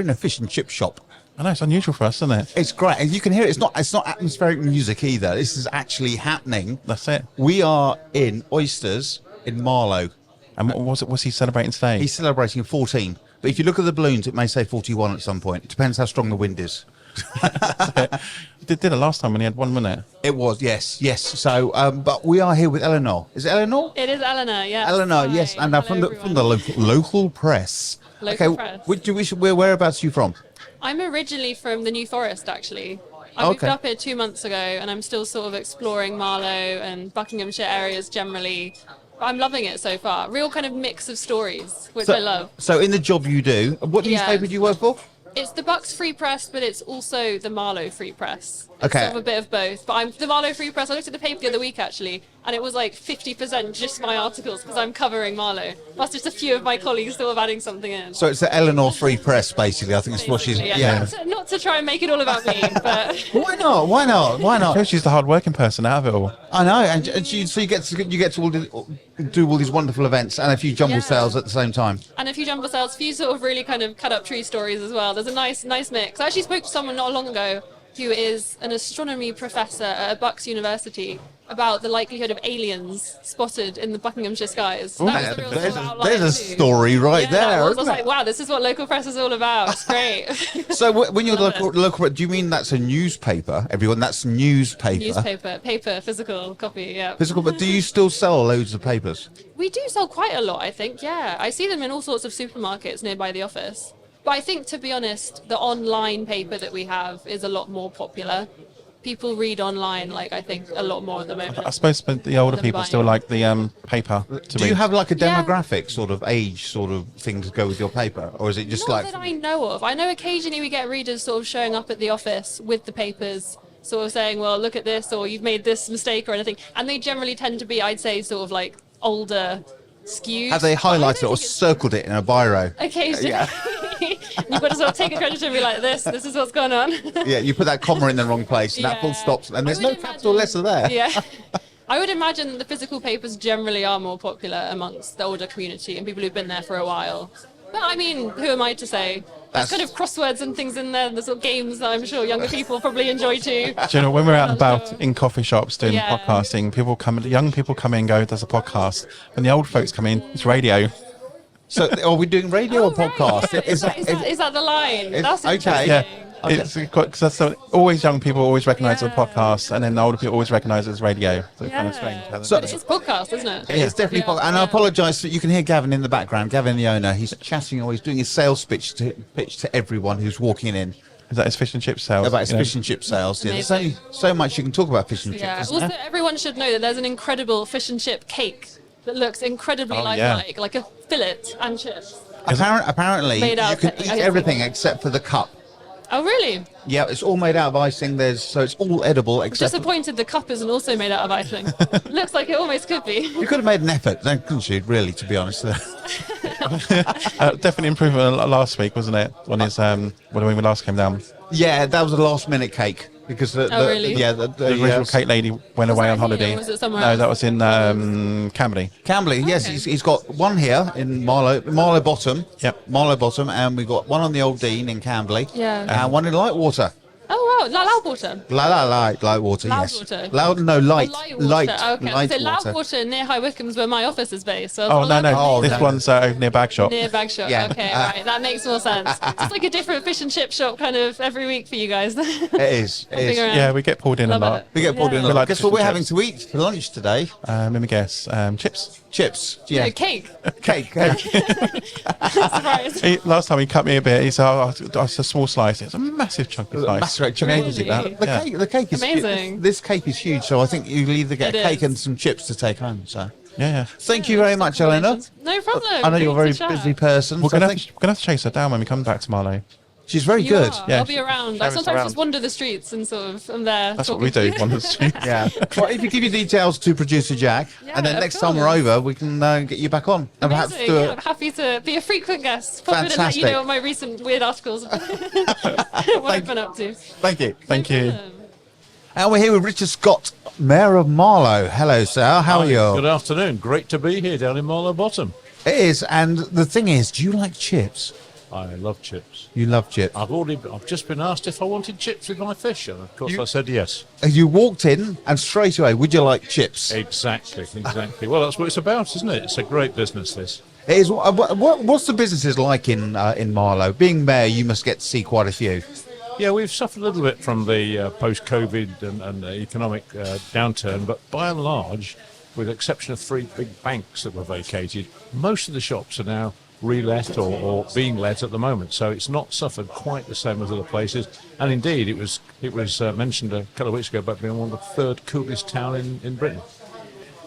in a fish and chip shop. I know, it's unusual for us, isn't it? It's great, and you can hear it. It's not atmospheric music either. This is actually happening. That's it. We are in Oysters in Marlow. And what's he celebrating today? He's celebrating 14. But if you look at the balloons, it may say 41 at some point. It depends how strong the wind is. Did it last time when he had one, wasn't it? It was, yes. So, but we are here with Eleanor. Is it Eleanor? It is Elena, yeah. Eleanor, Hi. yes. And Hello, from the local press. Local press. Whereabouts are you from? I'm originally from the New Forest, actually. I moved up here 2 months ago, and I'm still sort of exploring Marlow and Buckinghamshire areas generally. I'm loving it so far. Real kind of mix of stories, which I love. So in the job you do, what newspaper do you work for? It's the Bucks Free Press, but it's also the Marlow Free Press. It's Okay. sort of a bit of both. But I'm the Marlow Free Press. I looked at the paper the other week, actually, and it was like 50% just my articles because I'm covering Marlow. Plus just a few of my colleagues sort of adding something in. So it's the Eleanor Free Press, basically. I think it's what she's... Basically, Yeah. Not to try and make it all about me, but... Why not? She's the hard-working person out of it all. I know, and so you get to do all these wonderful events and a few jumble sales at the same time. And a few jumble sales, a few sort of really kind of cut-up tree stories as well. There's a nice mix. I actually spoke to someone not long ago who is an astronomy professor at Bucks University about the likelihood of aliens spotted in the Buckinghamshire skies. That was the real sort of outline There's a too. story right Yeah, there. I was isn't like, it? wow, this is what local press is all about. It's great. So when you're local, do you mean that's a newspaper? Everyone, that's newspaper. Paper, physical copy, yeah. Physical, but do you still sell loads of papers? We do sell quite a lot, I think, yeah. I see them in all sorts of supermarkets nearby the office. But I think, to be honest, the online paper that we have is a lot more popular. People read online, I think, a lot more at the moment. I suppose the older people still like the paper to read. Do you have like a demographic sort of age sort of thing to go with your paper? Or is it just Not that I know of. I know occasionally we get readers sort of showing up at the office with the papers, sort of saying, well, look at this, or you've made this mistake or anything. And they generally tend to be, I'd say, sort of like older skewed. Have they highlighted it or circled it in a biro? Occasionally. Yeah. You've got to sort of take a credit and be like, this is what's going on. Yeah, you put that comma in the wrong place and that full stops, and there's no capital letter there. Yeah. I would imagine the physical papers generally are more popular amongst the older community and people who've been there for a while. But I mean, who am I to say? There's kind of crosswords and things in there, the sort of games that I'm sure younger people probably enjoy too. Do you know, when we're out and about in coffee shops doing podcasting, young people come in and go, there's a podcast. When the old folks come in, it's radio. So are we doing radio or podcast? Right. Is that the line? That's interesting. Okay. Yeah. It's always young people always recognise the podcast, and then the older people always recognise it as radio. So it's kind of strange. So But it's podcast, isn't it? it's definitely podcast. And I apologise that you can hear Gavin in the background. Gavin, the owner, he's chatting or he's doing his sales pitch to everyone who's walking in. Is that his fish and chip sales? About his fish and chip sales. Yeah, there's only so much you can talk about fish and chips. Also, everyone should know that there's an incredible fish and chip cake that looks incredibly like a fillet and chips. Apparently, Made out you of can eat everything except for the cup. Oh, really? Yeah, it's all made out of icing. So it's all edible except. Disappointed the cup isn't also made out of icing. Looks like it almost could be. You could have made an effort, couldn't you? Really, to be honest. Definitely improvement last week, wasn't it? When we last came down. Yeah, that was a last-minute cake because the original cake lady went away on holiday. Or was it somewhere No, else? that was in Camberley. Camberley, yes, he's got one here in Marlow Bottom. Yep. Marlow Bottom, and we've got one on the Old Dean in Camberley. Yeah. And one in Lightwater. Oh, wow. Loudwater. Lightwater, yes. Loudwater. Light. Okay. So Loudwater near High Wycombe's where my office is based. So This one's near Bagshot. Near Bagshot. Yeah. Okay, right. That makes more sense. It's like a different fish and chip shop kind of every week for you guys. It is. Yeah, we get pulled in a lot. We get pulled in a lot. like Guess fish what we're and having chips. to eat for lunch today? Let me guess. Chips. Yeah. No, cake. Cake. Surprise. Last time he cut me a bit, he said, it's a small slice. It's a massive chunk of slice. Massive chunk. Really? The cake is amazing. This cake is huge, so I think you'll either get a It cake is. and some chips to take home. So Yeah. thank you very much, Elena. No problem. I know you're a very Great to chat. busy person. We're so going to have to chase her down when we come back to Marlow. she's very You good. are. Yeah, I'll be around. I show us sometimes around. just wander the streets and sort of I'm there. That's what talking we do to you. on the street. Yeah. Well, if you give your details to producer Jack, Yeah, and then of next time we're course. over, we can get you back on and perhaps Amazing. do Yeah, I'm happy to be a frequent guest. Pop in and let Fantastic. you know what my recent weird articles what I've been up to. Thank you. Thank you. And we're here with Richard Scott, Mayor of Marlow. Hello, sir. How are you? Good afternoon. Great to be here down in Marlow Bottom. It is. And the thing is, do you like chips? I love chips. You love chips. I've just been asked if I wanted chips with my fish, and of course I said yes. You walked in and straight away, would you like chips? Exactly. Well, that's what it's about, isn't it? It's a great business, this. It is. What's the businesses like in Marlow? Being mayor, you must get to see quite a few. Yeah, we've suffered a little bit from the post-COVID and the economic downturn, but by and large, with the exception of 3 big banks that were vacated, most of the shops are now re-let or being let at the moment. So it's not suffered quite the same as other places. And indeed, it was mentioned a couple of weeks ago about being one of the 3rd coolest town in Britain.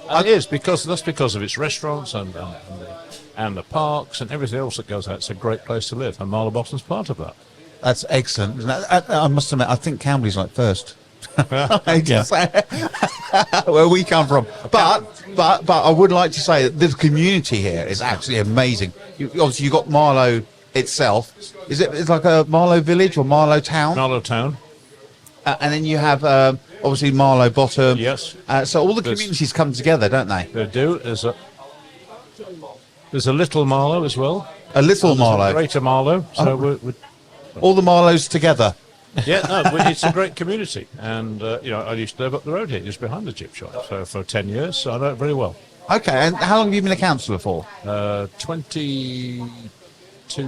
And it is because of its restaurants and the parks and everything else that goes out. It's a great place to live, and Marlow Bottom's part of that. That's excellent. I must admit, I think Camberley's like first. Where we come from. But I would like to say that the community here is absolutely amazing. Obviously, you've got Marlow itself. It's like a Marlow village or Marlow town? Marlow town. And then you have obviously Marlow Bottom. Yes. So all the communities come together, don't they? They do. There's a little Marlow as well. A little Marlow. A greater Marlow. So we're all the Marlows together. Yeah, no, it's a great community, and I used to live up the road here, just behind the chip shop, so for 10 years, so I know it very well. Okay, and how long have you been a councillor for? 22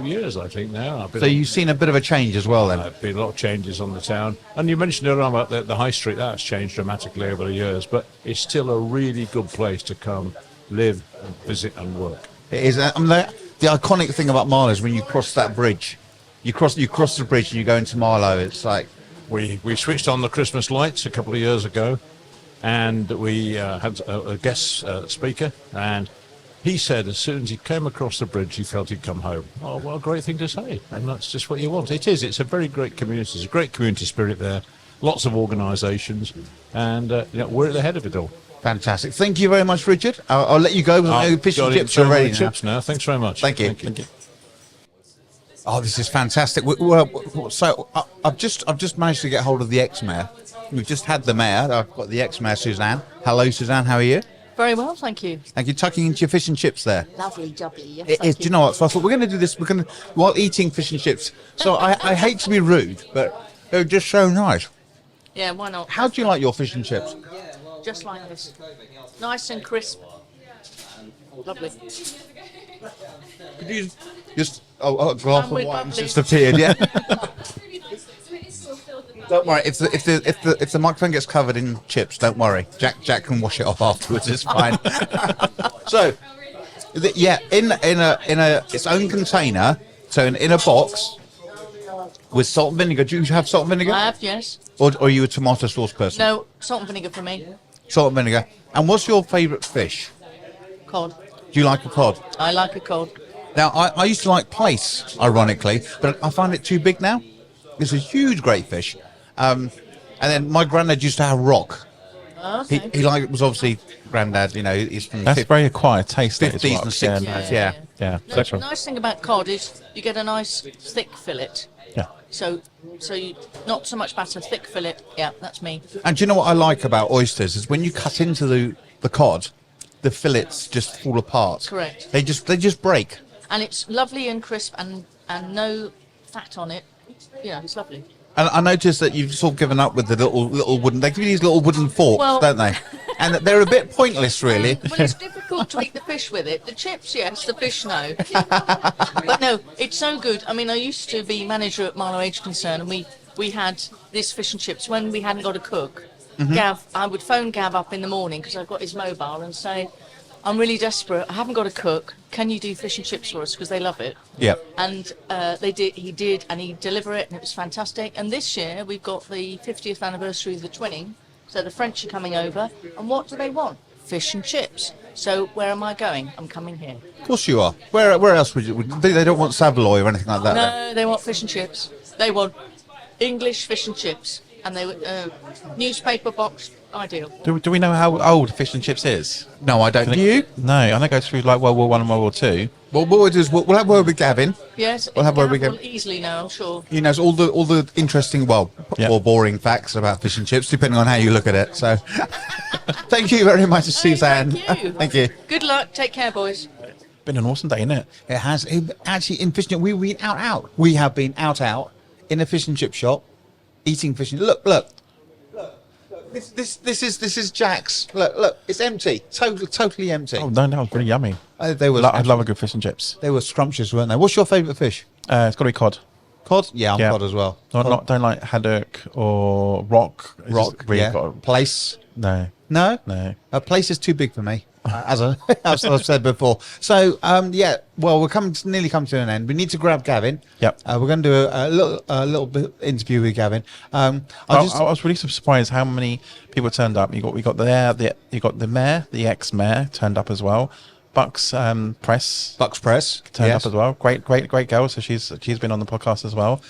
years, I think now. So you've seen a bit of a change as well, then? There's been a lot of changes on the town, and you mentioned earlier about the high street. That's changed dramatically over the years, but it's still a really good place to come, live, and visit, and work. It is. The iconic thing about Marlow is when you cross that bridge. You cross the bridge and you go into Marlow. It's like we switched on the Christmas lights a couple of years ago, and we had a guest speaker, and he said as soon as he came across the bridge, he felt he'd come home. Oh, what a great thing to say! And that's just what you want. It is. It's a very great community. There's a great community spirit there. Lots of organisations, and we're at the head of it all. Fantastic. Thank you very much, Richard. I'll let you go. I know fish and chips are ready now. Thanks very much. Thank you. Oh, this is fantastic. So I've just managed to get hold of the ex-mayor. We've just had the mayor. I've got the ex-mayor, Suzanne. Hello, Suzanne. How are you? Very well, thank you. Thank you. Tucking into your fish and chips there. Lovely, jubbly. Yes, It is. Do you know what? So I thought we're going to do this. While eating fish and chips. So I hate to be rude, but they're just so nice. Yeah, why not? How do you like your fish and chips? Just like this. Nice and crisp. Lovely. Could you just a glass of with wine bubbly. just appeared? Yeah. Don't worry. If the microphone gets covered in chips, don't worry. Jack can wash it off afterwards. It's fine. So, in its own container. So in a box with salt and vinegar. Do you have salt and vinegar? I have, yes. Or are you a tomato sauce person? No, salt and vinegar for me. Salt and vinegar. And what's your favourite fish? Cod. Do you like a cod? I like a cod. Now, I used to like plaice, ironically, but I find it too big now. It's a huge, great fish. And then my granddad used to have rock. Okay. He was obviously granddad, he's from That's very acquired taste. 50s and 60s, yeah. The nice thing about cod is you get a nice thick fillet. Yeah. So you not so much batter, thick fillet. Yeah, that's me. And do you know what I like about oysters is when you cut into the cod, the fillets just fall apart. Correct. They just break. And it's lovely and crisp and no fat on it. It's lovely. And I noticed that you've sort of given up with the little wooden. They give you these little wooden forks, don't they? And they're a bit pointless, really. Well, it's difficult to eat the fish with it. The chips, yes. The fish, no. But no, it's so good. I mean, I used to be manager at Marlow Age Concern, and we had this fish and chips when we hadn't got a cook. Mm-hmm. Gav, I would phone Gav up in the morning because I've got his mobile and say, I'm really desperate. I haven't got a cook. Can you do fish and chips for us? Because they love it. Yeah. And they did. He did, and he'd deliver it, and it was fantastic. And this year we've got the 50th anniversary of the twinning, so the French are coming over. And what do they want? Fish and chips. So where am I going? I'm coming here. Of course you are. Where else would you? They don't want Savoy or anything like that. No, they want fish and chips. They want English fish and chips, and they newspaper box. Ideal. Do we know how old fish and chips is? No, I don't. Do you? No, I know it goes through like World War One and World War Two. Well, what we'll do is we'll have a word with Gavin. Yes, We'll have a word Gav with will Gavin. easily know, I'm sure. He knows all the interesting, or boring facts about fish and chips, depending on how you look at it. So, thank you very much, Suzanne. Thank you. Thank you. Good luck. Take care, boys. Been an awesome day, isn't it? It has. Actually, in fish and chip, we've been out. We have been out in a fish and chip shop, eating fish and look. This is Jack's. Look, it's empty. Totally empty. Oh no, that was really yummy. They were. I'd love a good fish and chips. They were scrumptious, weren't they? What's your favourite fish? It's got to be cod. Cod? Yeah, I'm cod as well. Don't like haddock or rock. It's just Rock. really Yeah. Place. No. No. No. Place is too big for me. As I've said before. So well, we're nearly come to an end. We need to grab Gavin. Yep. We're going to do a little bit interview with Gavin. I was really surprised how many people turned up. We got the mayor, the ex-mayor turned up as well. Bucks Press turned up as well. Great girl. So she's been on the podcast as well.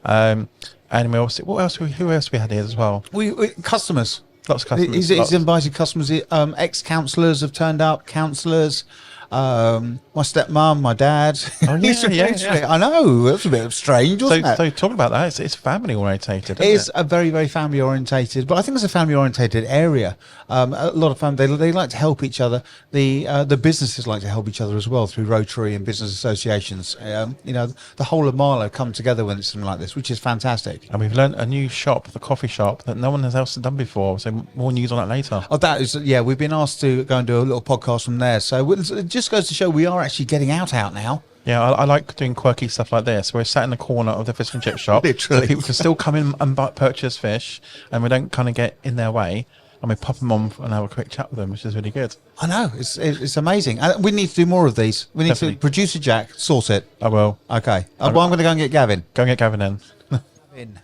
And who else we had here as well? We customers. Lots of customers. He's invited customers. Ex-councillors have turned up. Councillors. My stepmom, my dad. Oh, yeah. I know. That's a bit strange, wasn't it? So talking about that, it's family orientated. It is a very, very family orientated, but I think it's a family orientated area. A lot of family, they like to help each other. The businesses like to help each other as well through Rotary and business associations. The whole of Marlow come together when it's something like this, which is fantastic. And we've learned a new shop, the coffee shop, that no one else has done before. So more news on that later. Oh, that is, yeah. We've been asked to go and do a little podcast from there. So it just goes to show we are actually getting out now. Yeah, I like doing quirky stuff like this. We're sat in the corner of the fish and chip shop. Literally. So people can still come in and purchase fish, and we don't kind of get in their way. And we pop them on and have a quick chat with them, which is really good. I know, it's amazing. We need to do more of these. We need Definitely. to producer Jack sort it. I will. Okay. Well, I'm going to go and get Gavin. Go and get Gavin in.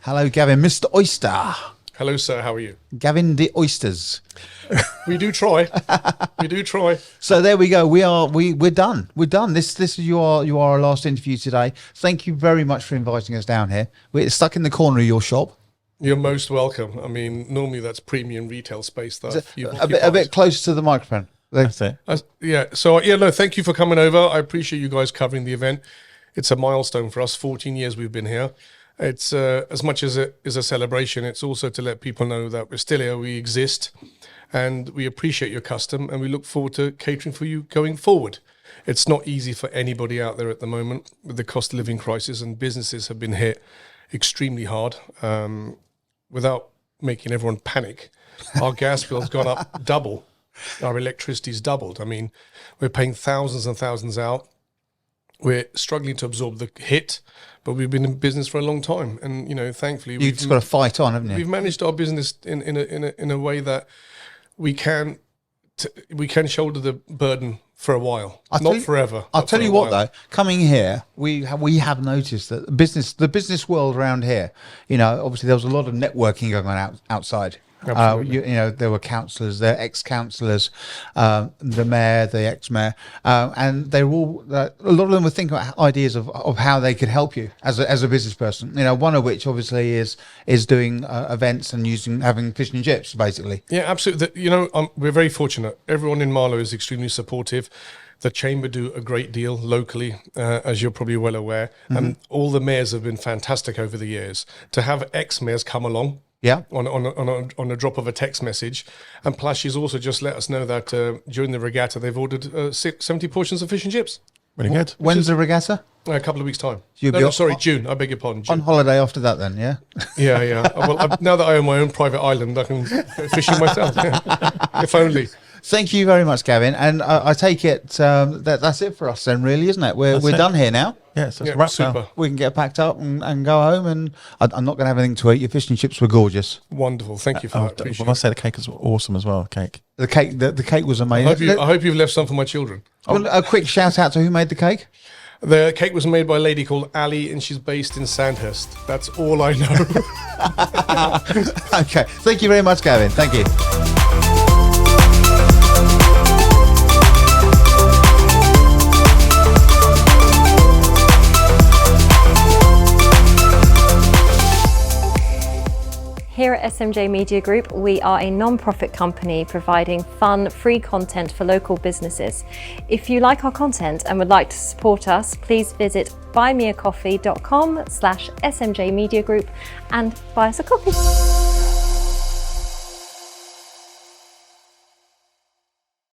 Hello, Gavin, Mr. Oyster. Hello, sir. How are you? Gavin the Oysters. We do try. We do try. So there we go. We're done. We're done. This is your our last interview today. Thank you very much for inviting us down here. We're stuck in the corner of your shop. You're most welcome. I mean, normally that's premium retail space that A bit closer to the microphone. That's it. No, thank you for coming over. I appreciate you guys covering the event. It's a milestone for us. 14 years we've been here. It's as much as it is a celebration, it's also to let people know that we're still here, we exist, and we appreciate your custom, and we look forward to catering for you going forward. It's not easy for anybody out there at the moment with the cost of living crisis, and businesses have been hit extremely hard. Without making everyone panic, our gas bill's gone up double. Our electricity's doubled. I mean, we're paying thousands and thousands out. We're struggling to absorb the hit, but we've been in business for a long time, and thankfully You've just got to fight on, haven't you? We've managed our business in a way that we can shoulder the burden for a while, not forever. I'll tell you what, though, coming here, we have noticed that the business world around here, obviously there was a lot of networking going on outside. Absolutely. There were councillors, there ex-councillors, the mayor, the ex-mayor, and they were all. A lot of them were thinking about ideas of how they could help you as a business person. One of which obviously is doing events and having fish and chips, basically. Yeah, absolutely. We're very fortunate. Everyone in Marlow is extremely supportive. The Chamber do a great deal locally, as you're probably well aware, and all the mayors have been fantastic over the years. To have ex-mayors come along. Yeah. On a drop of a text message. And plus, she's also just let us know that during the regatta, they've ordered 70 portions of fish and chips. Really good. When's the regatta? A couple of weeks' time. June. I beg your pardon. June. On holiday after that, then, yeah? Yeah. Well, now that I own my own private island, I can go fishing myself. If only. Thank you very much, Gavin. And I take it that's it for us then, really, isn't it? We're done here now. Yeah, so it's a wrap super. now. We can get packed up and go home. And I'm not going to have anything to eat. Your fish and chips were gorgeous. Wonderful. Thank you for that. I must say the cake is awesome as well. Cake. The cake was amazing. I hope you've left some for my children. A quick shout out to who made the cake. The cake was made by a lady called Ali, and she's based in Sandhurst. That's all I know. Okay. Thank you very much, Gavin. Thank you. Here at SMJ Media Group, we are a non-profit company providing fun, free content for local businesses. If you like our content and would like to support us, please visit buymeacoffee.com/SMJ Media Group and buy us a coffee.